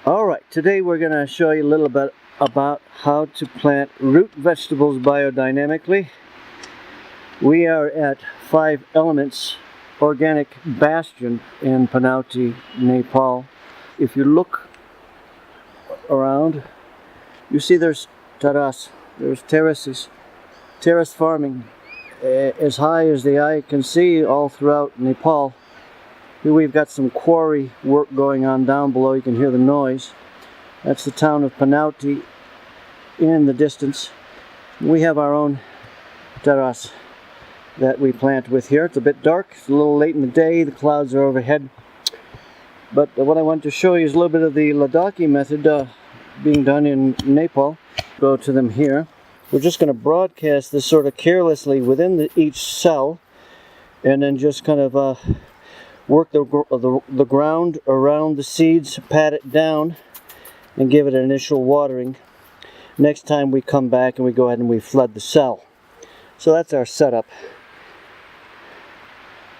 Alright, today we're going to show you a little bit about how to plant root vegetables biodynamically. We are at 5 Elements Organic Bastion in Panauti, Nepal. If you look around, you see there's terraces, terrace farming as high as the eye can see all throughout Nepal. Here we've got some quarry work going on down below. You can hear the noise. That's the town of Panauti in the distance. We have our own terrace that we plant with here. It's a bit dark. It's a little late in the day. The clouds are overhead. But what I want to show you is a little bit of the Ladakhi method being done in Nepal. Go to them here. We're just going to broadcast this sort of carelessly within each cell, and then just kind of work the ground around the seeds, pat it down, and give it an initial watering. Next time we come back and we go ahead and we flood the cell. So that's our setup.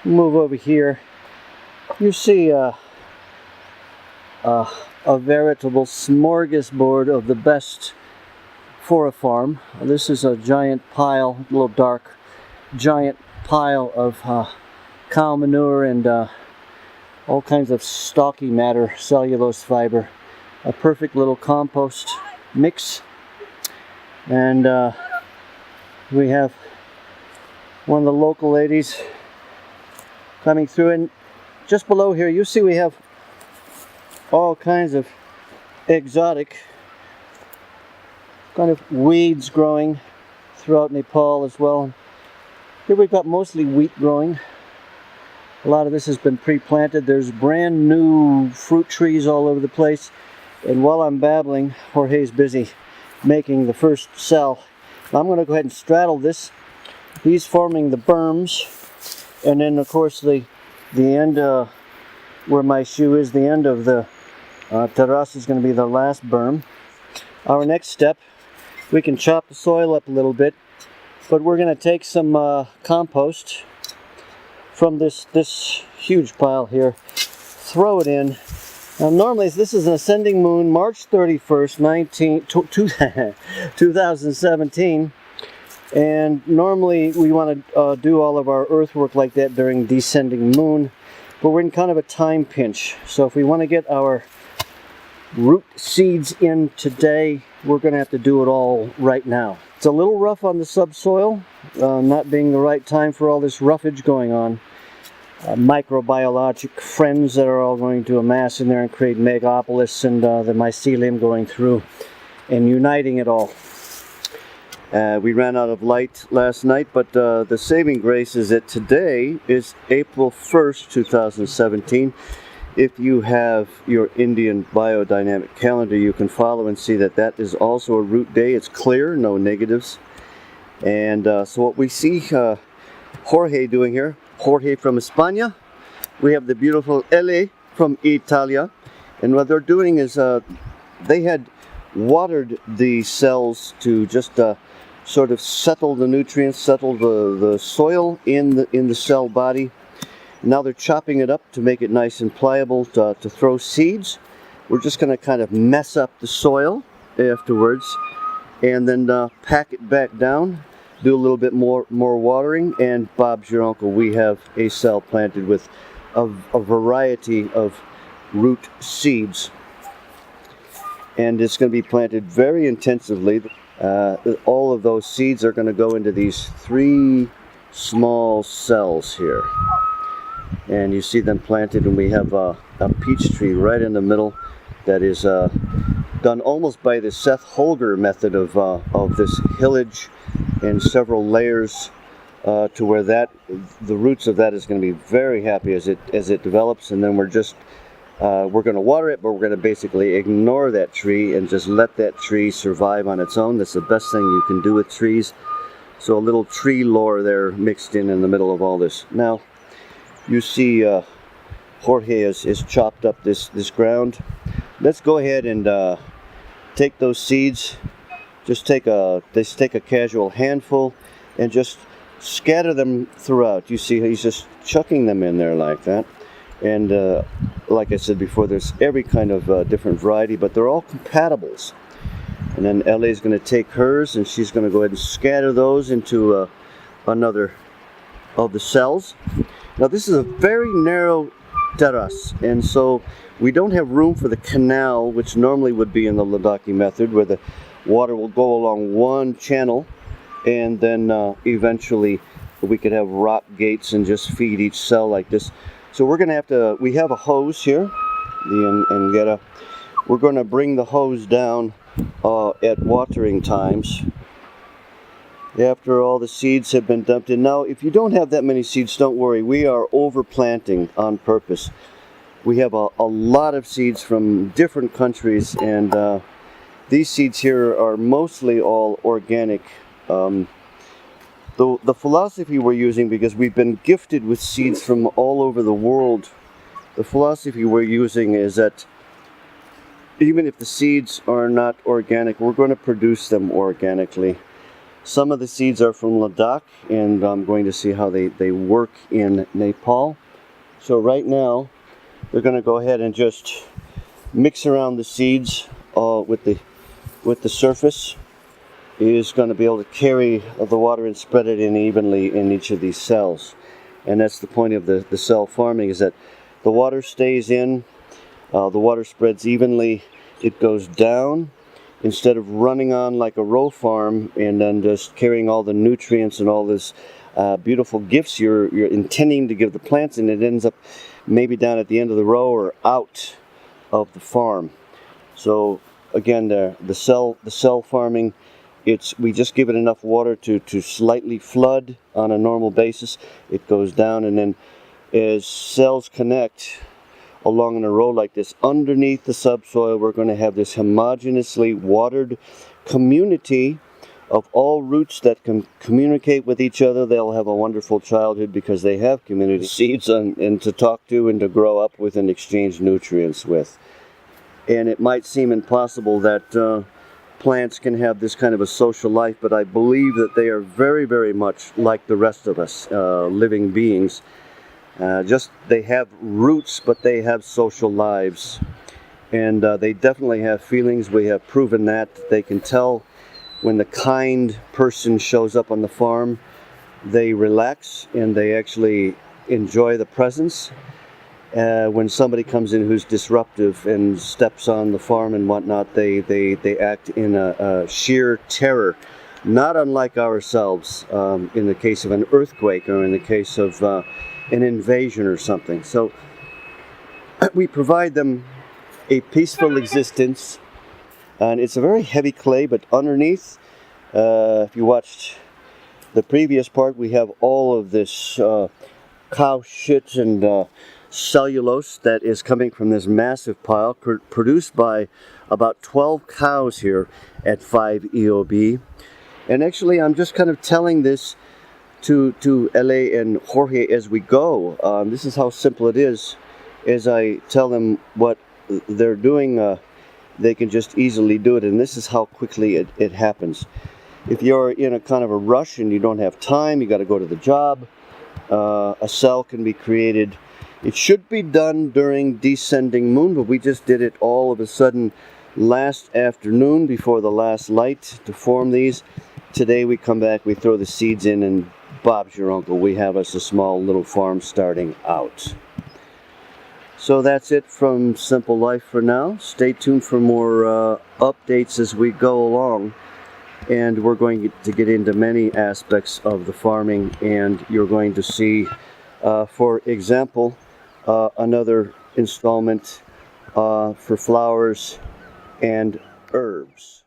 Move over here. You see a veritable smorgasbord of the best for a farm. This is a giant pile, a little dark, giant pile of cow manure and all kinds of stalky matter, cellulose fiber. A perfect little compost mix. And we have one of the local ladies coming through, and just below here you see we have all kinds of exotic kind of weeds growing throughout Nepal as well. Here we've got mostly wheat growing. A lot of this has been pre-planted. There's brand new fruit trees all over the place. And while I'm babbling, Jorge's busy making the first cell. I'm going to go ahead and straddle this. He's forming the berms. And then of course the end where my shoe is, the end of the terrace is going to be the last berm. Our next step, we can chop the soil up a little bit. But we're going to take some compost from this huge pile here, throw it in. Now normally this is an ascending moon, March 31st, 2017, and normally we want to do all of our earthwork like that during descending moon, but we're in kind of a time pinch. So if we want to get our root seeds in today, we're going to have to do it all right now. It's a little rough on the subsoil, not being the right time for all this roughage going on. Microbiologic friends that are all going to amass in there and create megapolis, and the mycelium going through and uniting it all. We ran out of light last night, but the saving grace is that today is April 1st, 2017. If you have your Indian biodynamic calendar, you can follow and see that that is also a root day. It's clear, no negatives. And so what we see Jorge doing here, Jorge from España, we have the beautiful Ele from Italia, and what they're doing is they had watered the cells to just sort of settle the nutrients, settle the soil in the cell body. Now they're chopping it up to make it nice and pliable to throw seeds. We're just going to kind of mess up the soil afterwards, and then pack it back down, do a little bit more watering, and Bob's your uncle. We have a cell planted with a variety of root seeds, and it's going to be planted very intensively. All of those seeds are going to go into these 3 small cells here, and you see them planted, and we have a peach tree right in the middle that is done almost by the Seth Holger method of this hillage and several layers to where the roots of that is going to be very happy as it develops. And then we're going to water it, but we're going to basically ignore that tree and just let that tree survive on its own. That's the best thing you can do with trees. So a little tree lore there mixed in the middle of all this. Now you see Jorge has chopped up this ground. Let's go ahead and take those seeds. Just take a casual handful and just scatter them throughout. You see he's just chucking them in there like that. And like I said before, there's every kind of different variety, but they're all compatibles. And then LA is going to take hers, and she's going to go ahead and scatter those into another of the cells. Now this is a very narrow terrace, and so we don't have room for the canal, which normally would be in the Ladakhi method, where the water will go along one channel, and then eventually we could have rock gates and just feed each cell like this. So we're going to have to, we have a hose here, the Engeta. We're going to bring the hose down at watering times after all the seeds have been dumped in. Now, if you don't have that many seeds, don't worry. We are overplanting on purpose. We have a lot of seeds from different countries, and these seeds here are mostly all organic. The philosophy we're using, because we've been gifted with seeds from all over the world, the philosophy we're using is that even if the seeds are not organic, we're going to produce them organically. Some of the seeds are from Ladakh, and I'm going to see how they work in Nepal. So right now, they're going to go ahead and just mix around the seeds with the surface. Is going to be able to carry the water and spread it in evenly in each of these cells. And that's the point of the cell farming, is that the water stays in, the water spreads evenly, it goes down, instead of running on like a row farm and then just carrying all the nutrients and all this beautiful gifts you're intending to give the plants, and it ends up maybe down at the end of the row or out of the farm. So again, the cell farming, we just give it enough water to slightly flood on a normal basis. It goes down, and then as cells connect along in a row like this, underneath the subsoil, we're going to have this homogeneously watered community of all roots that can communicate with each other. They'll have a wonderful childhood because they have community seeds and to talk to and to grow up with and exchange nutrients with. And it might seem impossible that plants can have this kind of a social life, but I believe that they are very, very much like the rest of us, living beings. Just they have roots, but they have social lives, and they definitely have feelings. We have proven that. They can tell when the kind person shows up on the farm. They relax and they actually enjoy the presence. When somebody comes in who's disruptive and steps on the farm and whatnot, they act in a sheer terror, not unlike ourselves in the case of an earthquake or in the case of an invasion or something. So we provide them a peaceful existence, and it's a very heavy clay, but underneath, if you watched the previous part, we have all of this cow shit and cellulose that is coming from this massive pile produced by about 12 cows here at 5 EOB. And actually, I'm just kind of telling this to LA and Jorge as we go. This is how simple it is. As I tell them what they're doing, they can just easily do it, and this is how quickly it happens. If you're in a kind of a rush and you don't have time, you got to go to the job, a cell can be created. It should be done during descending moon, but we just did it all of a sudden last afternoon before the last light to form these. Today we come back, we throw the seeds in, and Bob's your uncle. We have us a small little farm starting out. So that's it from Simple Life for now. Stay tuned for more updates as we go along. And we're going to get into many aspects of the farming, and you're going to see, for example, another installment for flowers and herbs.